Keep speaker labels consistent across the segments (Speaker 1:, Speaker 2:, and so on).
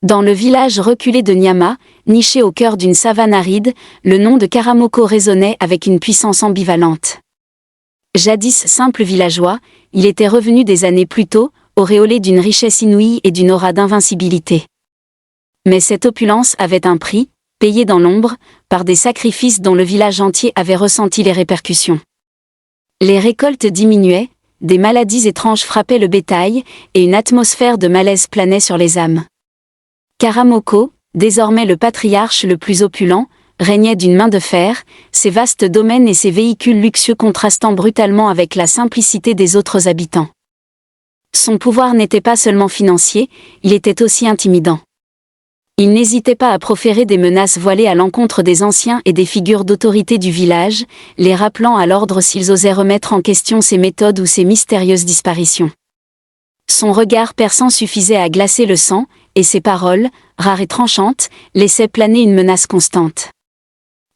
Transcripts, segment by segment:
Speaker 1: Dans le village reculé de Nyama, niché au cœur d'une savane aride, le nom de Karamoko résonnait avec une puissance ambivalente. Jadis simple villageois, il était revenu des années plus tôt, auréolé d'une richesse inouïe et d'une aura d'invincibilité. Mais cette opulence avait un prix, payé dans l'ombre, par des sacrifices dont le village entier avait ressenti les répercussions. Les récoltes diminuaient, des maladies étranges frappaient le bétail, et une atmosphère de malaise planait sur les âmes. Karamoko, désormais le patriarche le plus opulent, régnait d'une main de fer, ses vastes domaines et ses véhicules luxueux contrastant brutalement avec la simplicité des autres habitants. Son pouvoir n'était pas seulement financier, il était aussi intimidant. Il n'hésitait pas à proférer des menaces voilées à l'encontre des anciens et des figures d'autorité du village, les rappelant à l'ordre s'ils osaient remettre en question ses méthodes ou ses mystérieuses disparitions. Son regard perçant suffisait à glacer le sang, et ses paroles, rares et tranchantes, laissaient planer une menace constante.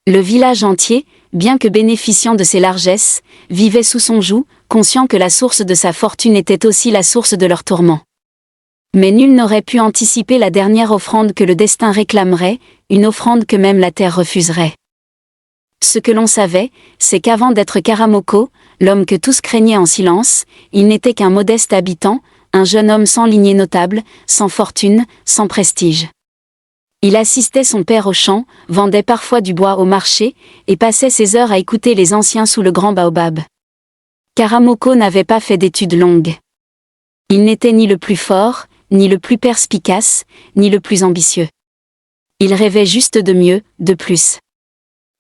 Speaker 1: Le village entier, bien que bénéficiant de ses largesses, vivait sous son joug, conscient que la source de sa fortune était aussi la source de leurs tourments. Mais nul n'aurait pu anticiper la dernière offrande que le destin réclamerait, une offrande que même la terre refuserait. Ce que l'on savait, c'est qu'avant d'être Karamoko, l'homme que tous craignaient en silence, il n'était qu'un modeste habitant, un jeune homme sans lignée notable, sans fortune, sans prestige. Il assistait son père au champ, vendait parfois du bois au marché, et passait ses heures à écouter les anciens sous le grand baobab. Karamoko n'avait pas fait d'études longues. Il n'était ni le plus fort, ni le plus perspicace, ni le plus ambitieux. Il rêvait juste de mieux, de plus.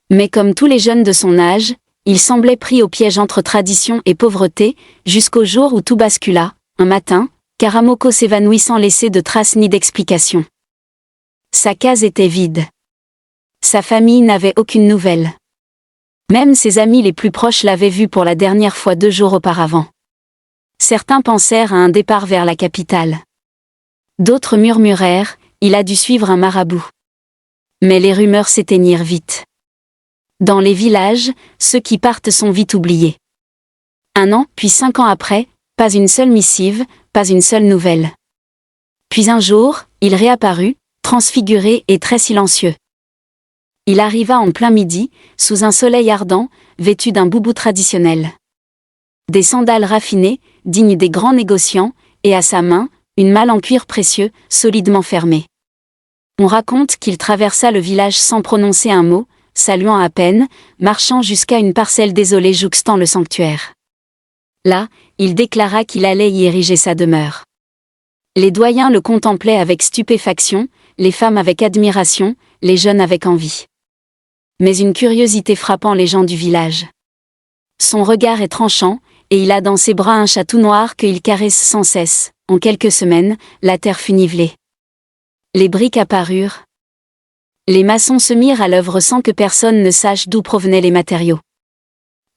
Speaker 1: Mais comme tous les jeunes de son âge, il semblait pris au piège entre tradition et pauvreté, jusqu'au jour où tout bascula. Un matin, Karamoko s'évanouit sans laisser de traces ni d'explication. Sa case était vide. Sa famille n'avait aucune nouvelle. Même ses amis les plus proches l'avaient vu pour la dernière fois 2 jours auparavant. Certains pensèrent à un départ vers la capitale. D'autres murmurèrent, il a dû suivre un marabout. Mais les rumeurs s'éteignirent vite. Dans les villages, ceux qui partent sont vite oubliés. 1 an, puis 5 ans après, pas une seule missive, pas une seule nouvelle. Puis un jour, il réapparut, transfiguré et très silencieux. Il arriva en plein midi, sous un soleil ardent, vêtu d'un boubou traditionnel. Des sandales raffinées, dignes des grands négociants, et à sa main, une malle en cuir précieux, solidement fermée. On raconte qu'il traversa le village sans prononcer un mot, saluant à peine, marchant jusqu'à une parcelle désolée jouxtant le sanctuaire. Là, il déclara qu'il allait y ériger sa demeure. Les doyens le contemplaient avec stupéfaction, les femmes avec admiration, les jeunes avec envie. Mais une curiosité frappant les gens du village. Son regard est tranchant, et il a dans ses bras un chat tout noir qu'il caresse sans cesse. En quelques semaines, la terre fut nivelée. Les briques apparurent. Les maçons se mirent à l'œuvre sans que personne ne sache d'où provenaient les matériaux.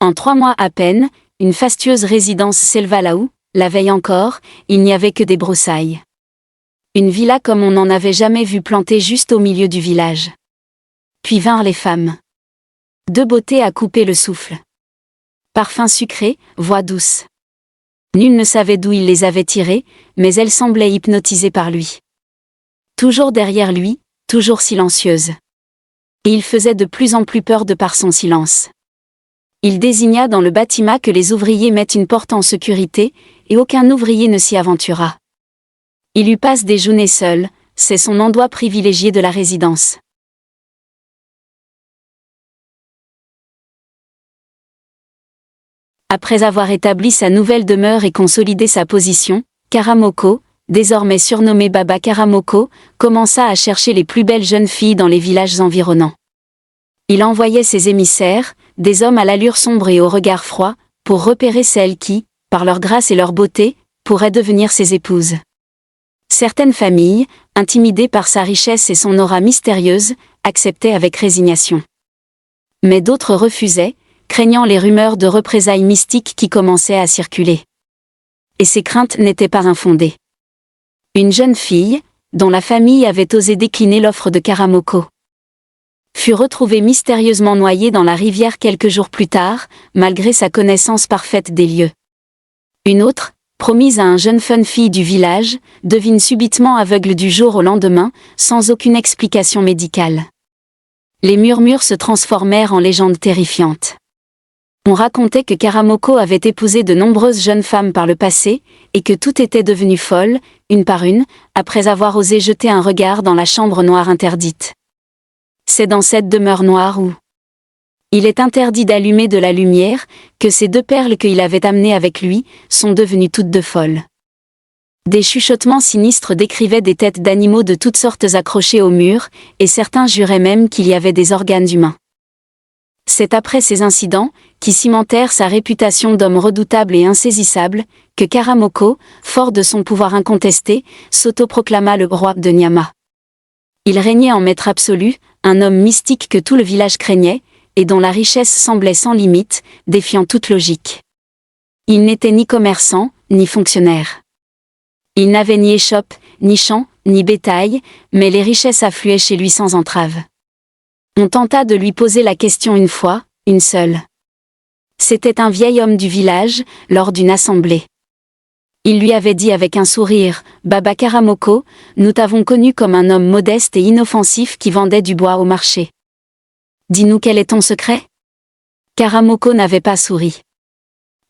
Speaker 1: En 3 mois à peine, une fastueuse résidence s'éleva là où, la veille encore, il n'y avait que des broussailles. Une villa comme on n'en avait jamais vu plantée juste au milieu du village. Puis vinrent les femmes. 2 beautés à couper le souffle. Parfum sucré, voix douce. Nul ne savait d'où il les avait tirées, mais elles semblaient hypnotisées par lui. Toujours derrière lui, toujours silencieuse. Et il faisait de plus en plus peur de par son silence. Il désigna dans le bâtiment que les ouvriers mettent une porte en sécurité, et aucun ouvrier ne s'y aventura. Il y passe des journées seul, c'est son endroit privilégié de la résidence. Après avoir établi sa nouvelle demeure et consolidé sa position, Karamoko, désormais surnommé Baba Karamoko, commença à chercher les plus belles jeunes filles dans les villages environnants. Il envoyait ses émissaires, des hommes à l'allure sombre et au regard froid, pour repérer celles qui, par leur grâce et leur beauté, pourraient devenir ses épouses. Certaines familles, intimidées par sa richesse et son aura mystérieuse, acceptaient avec résignation. Mais d'autres refusaient, craignant les rumeurs de représailles mystiques qui commençaient à circuler. Et ces craintes n'étaient pas infondées. Une jeune fille, dont la famille avait osé décliner l'offre de Karamoko, fut retrouvée mystérieusement noyée dans la rivière quelques jours plus tard, malgré sa connaissance parfaite des lieux. Une autre, promise à un jeune fun fille du village, devine subitement aveugle du jour au lendemain, sans aucune explication médicale. Les murmures se transformèrent en légendes terrifiantes. On racontait que Karamoko avait épousé de nombreuses jeunes femmes par le passé, et que toutes étaient devenues folles, une par une, après avoir osé jeter un regard dans la chambre noire interdite. C'est dans cette demeure noire où il est interdit d'allumer de la lumière, que ces deux perles qu'il avait amenées avec lui, sont devenues toutes deux folles. Des chuchotements sinistres décrivaient des têtes d'animaux de toutes sortes accrochées au mur, et certains juraient même qu'il y avait des organes humains. C'est après ces incidents, qui cimentèrent sa réputation d'homme redoutable et insaisissable, que Karamoko, fort de son pouvoir incontesté, s'autoproclama le roi de Nyama. Il régnait en maître absolu, un homme mystique que tout le village craignait, et dont la richesse semblait sans limite, défiant toute logique. Il n'était ni commerçant, ni fonctionnaire. Il n'avait ni échoppe, ni champ, ni bétail, mais les richesses affluaient chez lui sans entrave. On tenta de lui poser la question une fois, une seule. C'était un vieil homme du village, lors d'une assemblée. Il lui avait dit avec un sourire, « Baba Karamoko, nous t'avons connu comme un homme modeste et inoffensif qui vendait du bois au marché. Dis-nous quel est ton secret ?» Karamoko n'avait pas souri.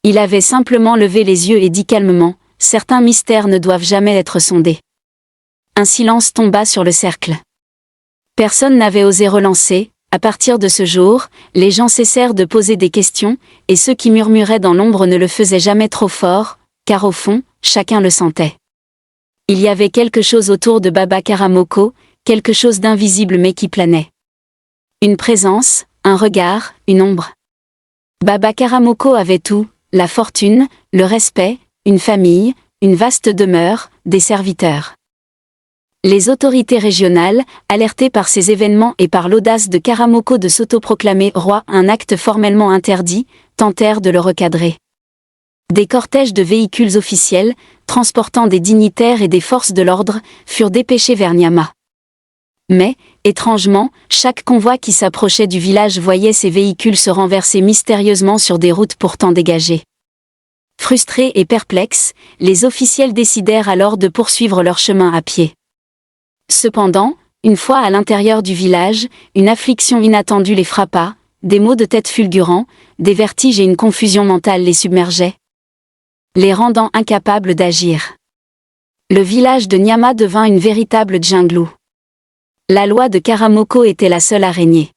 Speaker 1: Il avait simplement levé les yeux et dit calmement, « Certains mystères ne doivent jamais être sondés. » Un silence tomba sur le cercle. Personne n'avait osé relancer. À partir de ce jour, les gens cessèrent de poser des questions, et ceux qui murmuraient dans l'ombre ne le faisaient jamais trop fort, car au fond, chacun le sentait. Il y avait quelque chose autour de Baba Karamoko, quelque chose d'invisible mais qui planait. Une présence, un regard, une ombre. Baba Karamoko avait tout, la fortune, le respect, une famille, une vaste demeure, des serviteurs. Les autorités régionales, alertées par ces événements et par l'audace de Karamoko de s'autoproclamer roi, un acte formellement interdit, tentèrent de le recadrer. Des cortèges de véhicules officiels, transportant des dignitaires et des forces de l'ordre, furent dépêchés vers Nyama. Mais, étrangement, chaque convoi qui s'approchait du village voyait ces véhicules se renverser mystérieusement sur des routes pourtant dégagées. Frustrés et perplexes, les officiels décidèrent alors de poursuivre leur chemin à pied. Cependant, une fois à l'intérieur du village, une affliction inattendue les frappa, des maux de tête fulgurants, des vertiges et une confusion mentale les submergeaient, les rendant incapables d'agir. Le village de Nyama devint une véritable jungle. La loi de Karamoko était la seule à régner.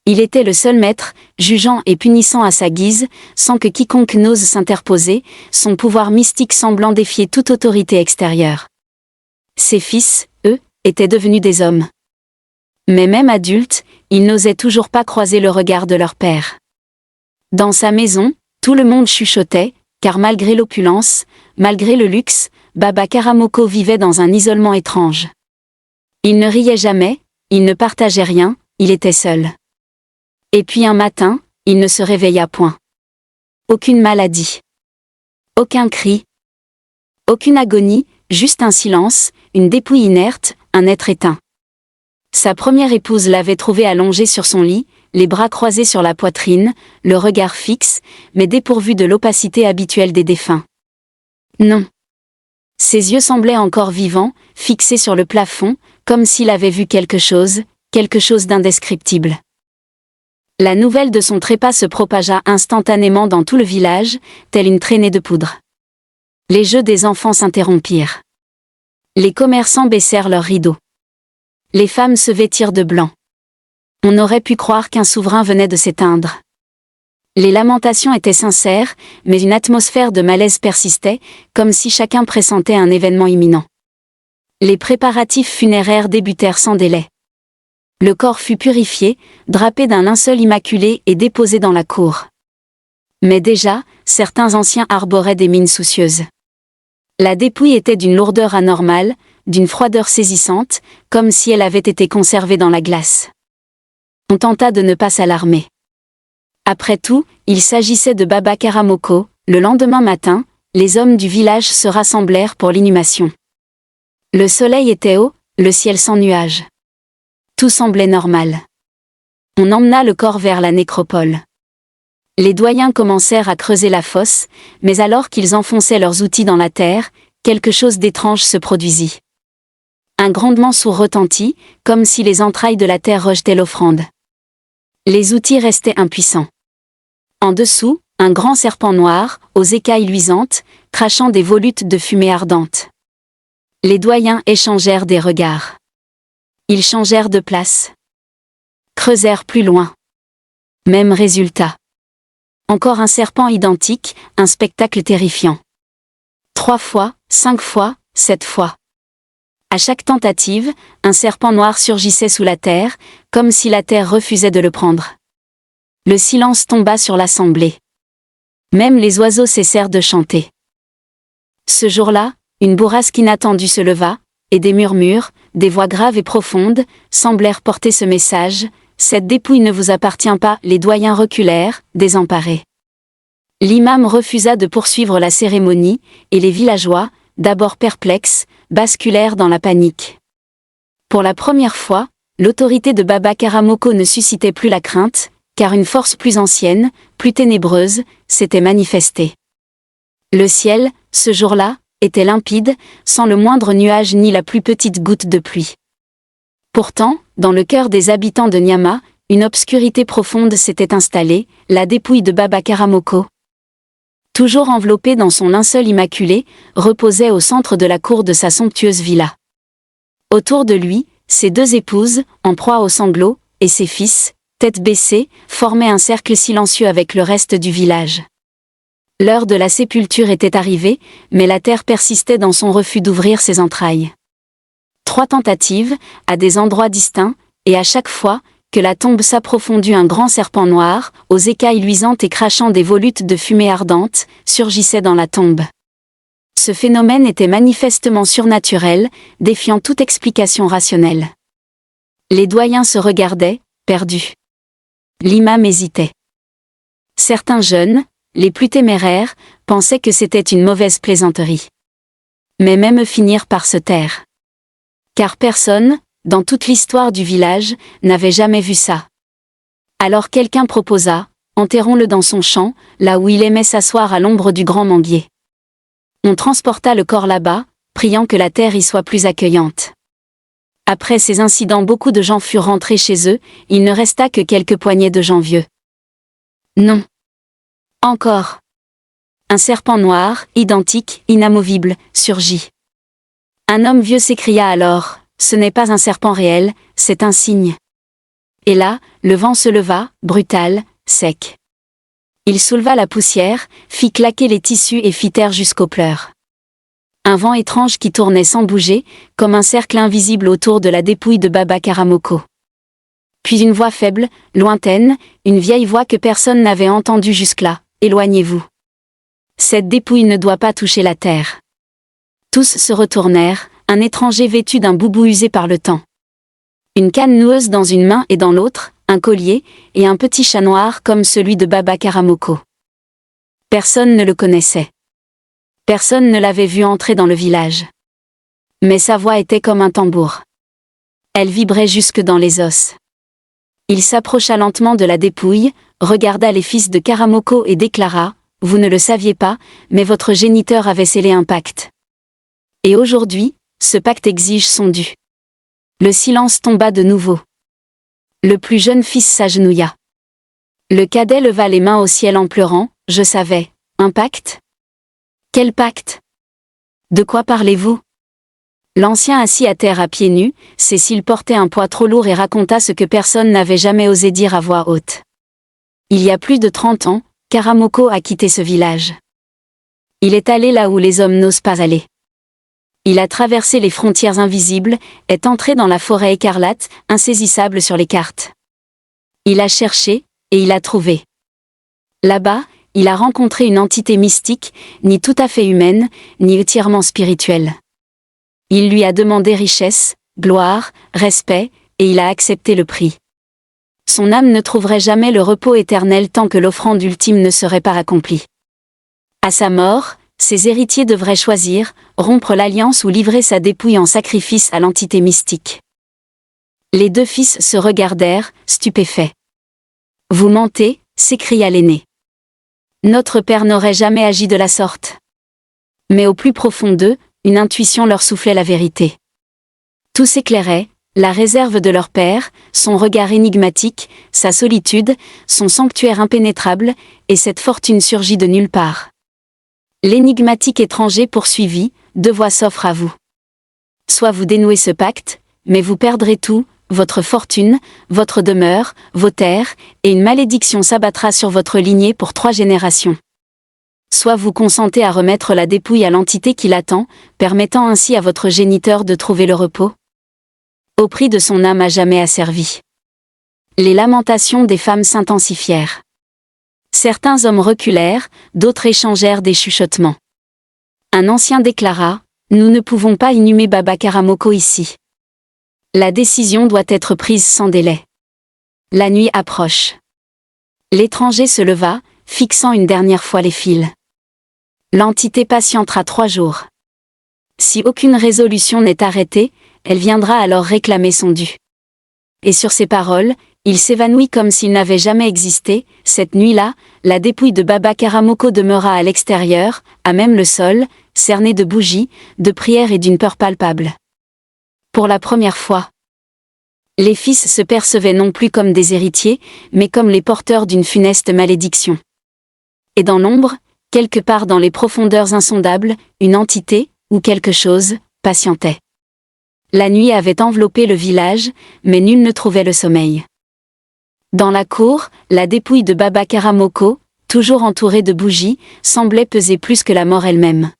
Speaker 1: Il était le seul maître, jugeant et punissant à sa guise, sans que quiconque n'ose s'interposer, son pouvoir mystique semblant défier toute autorité extérieure. Ses fils, eux, étaient devenus des hommes. Mais même adultes, ils n'osaient toujours pas croiser le regard de leur père. Dans sa maison, tout le monde chuchotait, car malgré l'opulence, malgré le luxe, Baba Karamoko vivait dans un isolement étrange. Il ne riait jamais, il ne partageait rien, il était seul. Et puis un matin, il ne se réveilla point. Aucune maladie. Aucun cri. Aucune agonie, juste un silence, une dépouille inerte, un être éteint. Sa première épouse l'avait trouvé allongé sur son lit, les bras croisés sur la poitrine, le regard fixe, mais dépourvu de l'opacité habituelle des défunts. Non. Ses yeux semblaient encore vivants, fixés sur le plafond, comme s'il avait vu quelque chose d'indescriptible. La nouvelle de son trépas se propagea instantanément dans tout le village, telle une traînée de poudre. Les jeux des enfants s'interrompirent. Les commerçants baissèrent leurs rideaux. Les femmes se vêtirent de blanc. On aurait pu croire qu'un souverain venait de s'éteindre. Les lamentations étaient sincères, mais une atmosphère de malaise persistait, comme si chacun pressentait un événement imminent. Les préparatifs funéraires débutèrent sans délai. Le corps fut purifié, drapé d'un linceul immaculé et déposé dans la cour. Mais déjà, certains anciens arboraient des mines soucieuses. La dépouille était d'une lourdeur anormale, d'une froideur saisissante, comme si elle avait été conservée dans la glace. On tenta de ne pas s'alarmer. Après tout, il s'agissait de Baba Karamoko. Le lendemain matin, les hommes du village se rassemblèrent pour l'inhumation. Le soleil était haut, le ciel sans nuages. Tout semblait normal. On emmena le corps vers la nécropole. Les doyens commencèrent à creuser la fosse, mais alors qu'ils enfonçaient leurs outils dans la terre, quelque chose d'étrange se produisit. Un grondement sourd retentit, comme si les entrailles de la terre rejetaient l'offrande. Les outils restaient impuissants. En dessous, un grand serpent noir, aux écailles luisantes, crachant des volutes de fumée ardente. Les doyens échangèrent des regards. Ils changèrent de place. Creusèrent plus loin. Même résultat. Encore un serpent identique, un spectacle terrifiant. 3 fois, 5 fois, 7 fois. À chaque tentative, un serpent noir surgissait sous la terre, comme si la terre refusait de le prendre. Le silence tomba sur l'assemblée. Même les oiseaux cessèrent de chanter. Ce jour-là, une bourrasque inattendue se leva, et des murmures, des voix graves et profondes, semblèrent porter ce message: cette dépouille ne vous appartient pas. Les doyens reculèrent, désemparés. L'imam refusa de poursuivre la cérémonie, et les villageois, d'abord perplexes, basculèrent dans la panique. Pour la première fois, l'autorité de Baba Karamoko ne suscitait plus la crainte, car une force plus ancienne, plus ténébreuse, s'était manifestée. Le ciel, ce jour-là, était limpide, sans le moindre nuage ni la plus petite goutte de pluie. Pourtant, dans le cœur des habitants de Nyama, une obscurité profonde s'était installée, la dépouille de Baba Karamoko. Toujours enveloppé dans son linceul immaculé, reposait au centre de la cour de sa somptueuse villa. Autour de lui, ses 2 épouses, en proie aux sanglots, et ses fils, tête baissée, formaient un cercle silencieux avec le reste du village. L'heure de la sépulture était arrivée, mais la terre persistait dans son refus d'ouvrir ses entrailles. 3 tentatives, à des endroits distincts, et à chaque fois, que la tombe s'approfondit, un grand serpent noir, aux écailles luisantes et crachant des volutes de fumée ardente, surgissait dans la tombe. Ce phénomène était manifestement surnaturel, défiant toute explication rationnelle. Les doyens se regardaient, perdus. L'imam hésitait. Certains jeunes, les plus téméraires, pensaient que c'était une mauvaise plaisanterie. Mais même eux finirent par se taire. Car personne, dans toute l'histoire du village, n'avait jamais vu ça. Alors quelqu'un proposa: enterrons-le dans son champ, là où il aimait s'asseoir à l'ombre du grand manguier. On transporta le corps là-bas, priant que la terre y soit plus accueillante. Après ces incidents, beaucoup de gens furent rentrés chez eux, il ne resta que quelques poignées de gens vieux. Non. Encore. Un serpent noir, identique, inamovible, surgit. Un homme vieux s'écria alors: ce n'est pas un serpent réel, c'est un cygne. Et là, le vent se leva, brutal, sec. Il souleva la poussière, fit claquer les tissus et fit taire jusqu'aux pleurs. Un vent étrange qui tournait sans bouger, comme un cercle invisible autour de la dépouille de Baba Karamoko. Puis une voix faible, lointaine, une vieille voix que personne n'avait entendue jusque-là: éloignez-vous. Cette dépouille ne doit pas toucher la terre. Tous se retournèrent, un étranger vêtu d'un boubou usé par le temps. Une canne noueuse dans une main et dans l'autre, un collier, et un petit chat noir comme celui de Baba Karamoko. Personne ne le connaissait. Personne ne l'avait vu entrer dans le village. Mais sa voix était comme un tambour. Elle vibrait jusque dans les os. Il s'approcha lentement de la dépouille, regarda les fils de Karamoko et déclara: vous ne le saviez pas, mais votre géniteur avait scellé un pacte. Et aujourd'hui, ce pacte exige son dû. Le silence tomba de nouveau. Le plus jeune fils s'agenouilla. Le cadet leva les mains au ciel en pleurant: je savais. Un pacte? Quel pacte? De quoi parlez-vous? L'ancien assis à terre à pieds nus, ses cils portaient un poids trop lourd et raconta ce que personne n'avait jamais osé dire à voix haute. Il y a plus de 30 ans, Karamoko a quitté ce village. Il est allé là où les hommes n'osent pas aller. Il a traversé les frontières invisibles, est entré dans la forêt écarlate, insaisissable sur les cartes. Il a cherché, et il a trouvé. Là-bas, il a rencontré une entité mystique, ni tout à fait humaine, ni entièrement spirituelle. Il lui a demandé richesse, gloire, respect, et il a accepté le prix. Son âme ne trouverait jamais le repos éternel tant que l'offrande ultime ne serait pas accomplie. À sa mort, ses héritiers devraient choisir, rompre l'alliance ou livrer sa dépouille en sacrifice à l'entité mystique. Les 2 fils se regardèrent, stupéfaits. Vous mentez, s'écria l'aîné. Notre père n'aurait jamais agi de la sorte. Mais au plus profond d'eux, une intuition leur soufflait la vérité. Tout s'éclairait, la réserve de leur père, son regard énigmatique, sa solitude, son sanctuaire impénétrable, et cette fortune surgit de nulle part. L'énigmatique étranger poursuivit, 2 voies s'offrent à vous. Soit vous dénouez ce pacte, mais vous perdrez tout, votre fortune, votre demeure, vos terres, et une malédiction s'abattra sur votre lignée pour 3 générations. Soit vous consentez à remettre la dépouille à l'entité qui l'attend, permettant ainsi à votre géniteur de trouver le repos. Au prix de son âme à jamais asservie. Les lamentations des femmes s'intensifièrent. Certains hommes reculèrent, d'autres échangèrent des chuchotements. Un ancien déclara, « Nous ne pouvons pas inhumer Baba Karamoko ici. La décision doit être prise sans délai. » La nuit approche. L'étranger se leva, fixant une dernière fois les fils. L'entité patientera 3 jours. Si aucune résolution n'est arrêtée, elle viendra alors réclamer son dû. Et sur ces paroles, il s'évanouit comme s'il n'avait jamais existé. Cette nuit-là, la dépouille de Baba Karamoko demeura à l'extérieur, à même le sol, cernée de bougies, de prières et d'une peur palpable. Pour la première fois, les fils se percevaient non plus comme des héritiers, mais comme les porteurs d'une funeste malédiction. Et dans l'ombre, quelque part dans les profondeurs insondables, une entité, ou quelque chose, patientait. La nuit avait enveloppé le village, mais nul ne trouvait le sommeil. Dans la cour, la dépouille de Baba Karamoko, toujours entourée de bougies, semblait peser plus que la mort elle-même.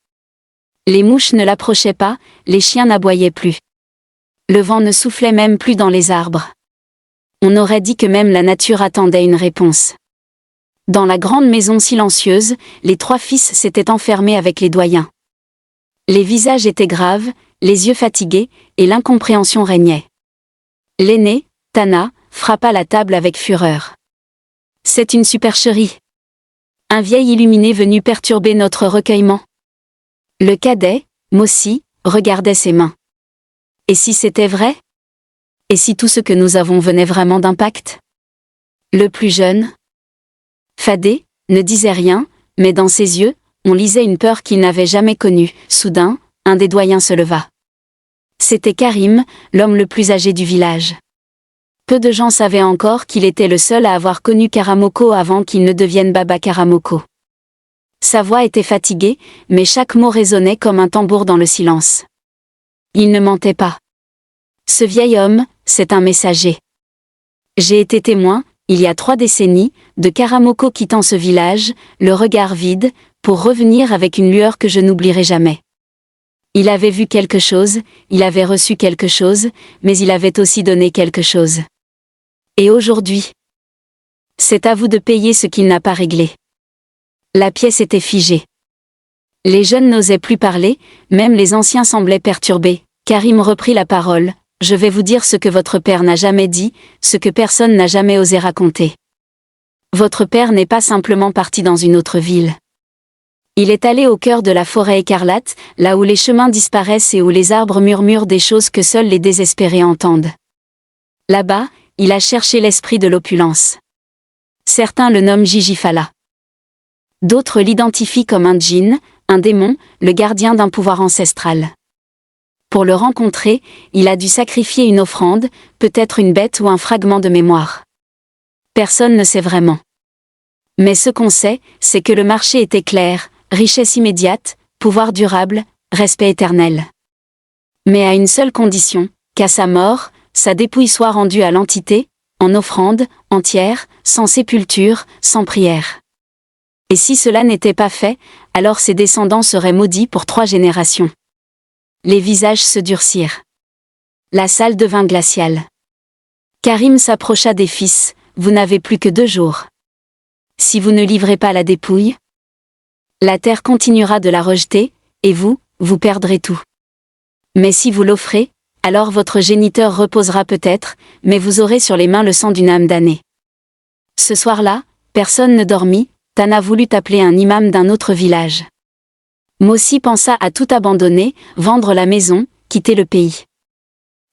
Speaker 1: Les mouches ne l'approchaient pas, les chiens n'aboyaient plus. Le vent ne soufflait même plus dans les arbres. On aurait dit que même la nature attendait une réponse. Dans la grande maison silencieuse, les 3 fils s'étaient enfermés avec les doyens. Les visages étaient graves, les yeux fatigués, et l'incompréhension régnait. L'aîné, Tana, frappa la table avec fureur. « C'est une supercherie. Un vieil illuminé venu perturber notre recueillement. » Le cadet, Mossi, regardait ses mains. Et si c'était vrai? Et si tout ce que nous avons venait vraiment d'un pacte? Le plus jeune, Fadé, ne disait rien, mais dans ses yeux, on lisait une peur qu'il n'avait jamais connue. Soudain, un des doyens se leva. C'était Karim, l'homme le plus âgé du village. Peu de gens savaient encore qu'il était le seul à avoir connu Karamoko avant qu'il ne devienne Baba Karamoko. Sa voix était fatiguée, mais chaque mot résonnait comme un tambour dans le silence. Il ne mentait pas. Ce vieil homme, c'est un messager. J'ai été témoin, il y a 3 décennies, de Karamoko quittant ce village, le regard vide, pour revenir avec une lueur que je n'oublierai jamais. Il avait vu quelque chose, il avait reçu quelque chose, mais il avait aussi donné quelque chose. Et aujourd'hui, c'est à vous de payer ce qu'il n'a pas réglé. La pièce était figée. Les jeunes n'osaient plus parler, même les anciens semblaient perturbés. Karim reprit la parole. « Je vais vous dire ce que votre père n'a jamais dit, ce que personne n'a jamais osé raconter. Votre père n'est pas simplement parti dans une autre ville. Il est allé au cœur de la forêt écarlate, là où les chemins disparaissent et où les arbres murmurent des choses que seuls les désespérés entendent. Là-bas, il a cherché l'esprit de l'opulence. Certains le nomment Jijifala. D'autres l'identifient comme un djinn, un démon, le gardien d'un pouvoir ancestral. Pour le rencontrer, il a dû sacrifier une offrande, peut-être une bête ou un fragment de mémoire. Personne ne sait vraiment. Mais ce qu'on sait, c'est que le marché était clair, richesse immédiate, pouvoir durable, respect éternel. Mais à une seule condition, qu'à sa mort, sa dépouille soit rendue à l'entité, en offrande, entière, sans sépulture, sans prière. Et si cela n'était pas fait, alors ses descendants seraient maudits pour 3 générations. Les visages se durcirent. La salle devint glaciale. Karim s'approcha des fils, « Vous n'avez plus que 2 jours. Si vous ne livrez pas la dépouille, la terre continuera de la rejeter, et vous, vous perdrez tout. Mais si vous l'offrez, alors votre géniteur reposera peut-être, mais vous aurez sur les mains le sang d'une âme damnée. » Ce soir-là, personne ne dormit, Tana voulut appeler un imam d'un autre village. Mossi pensa à tout abandonner, vendre la maison, quitter le pays.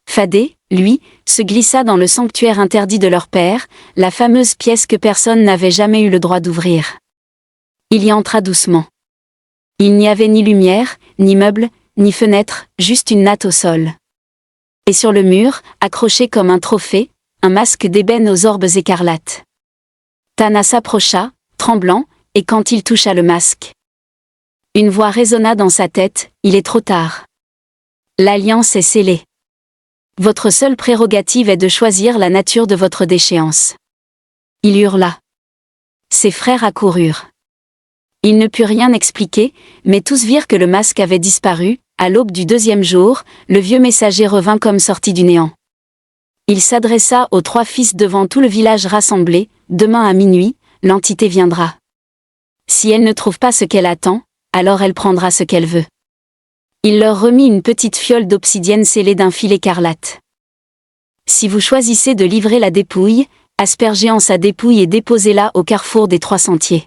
Speaker 1: Fadé, lui, se glissa dans le sanctuaire interdit de leur père, la fameuse pièce que personne n'avait jamais eu le droit d'ouvrir. Il y entra doucement. Il n'y avait ni lumière, ni meubles, ni fenêtre, juste une natte au sol. Et sur le mur, accroché comme un trophée, un masque d'ébène aux orbes écarlates. Tana s'approcha, tremblant, et quand il toucha le masque, une voix résonna dans sa tête, « Il est trop tard. L'alliance est scellée. Votre seule prérogative est de choisir la nature de votre déchéance. » Il hurla. Ses frères accoururent. Il ne put rien expliquer, mais tous virent que le masque avait disparu. À l'aube du deuxième jour, le vieux messager revint comme sorti du néant. Il s'adressa aux 3 fils devant tout le village rassemblé, « Demain à minuit, l'entité viendra. Si elle ne trouve pas ce qu'elle attend, alors elle prendra ce qu'elle veut. » Il leur remit une petite fiole d'obsidienne scellée d'un fil écarlate. « Si vous choisissez de livrer la dépouille, aspergez en sa dépouille et déposez-la au carrefour des 3 sentiers. »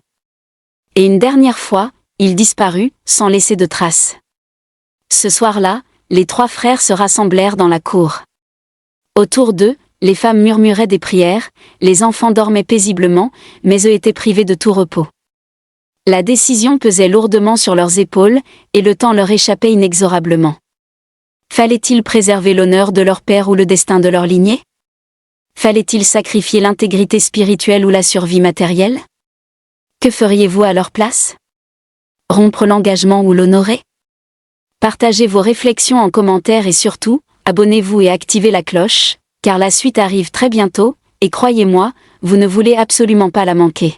Speaker 1: Et une dernière fois, il disparut, sans laisser de traces. Ce soir-là, les 3 frères se rassemblèrent dans la cour. Autour d'eux, les femmes murmuraient des prières, les enfants dormaient paisiblement, mais eux étaient privés de tout repos. La décision pesait lourdement sur leurs épaules, et le temps leur échappait inexorablement. Fallait-il préserver l'honneur de leur père ou le destin de leur lignée? Fallait-il sacrifier l'intégrité spirituelle ou la survie matérielle? Que feriez-vous à leur place? Rompre l'engagement ou l'honorer? Partagez vos réflexions en commentaire et surtout, abonnez-vous et activez la cloche, car la suite arrive très bientôt, et croyez-moi, vous ne voulez absolument pas la manquer.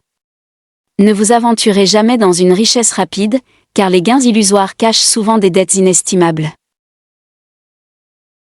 Speaker 1: Ne vous aventurez jamais dans une richesse rapide, car les gains illusoires cachent souvent des dettes inestimables.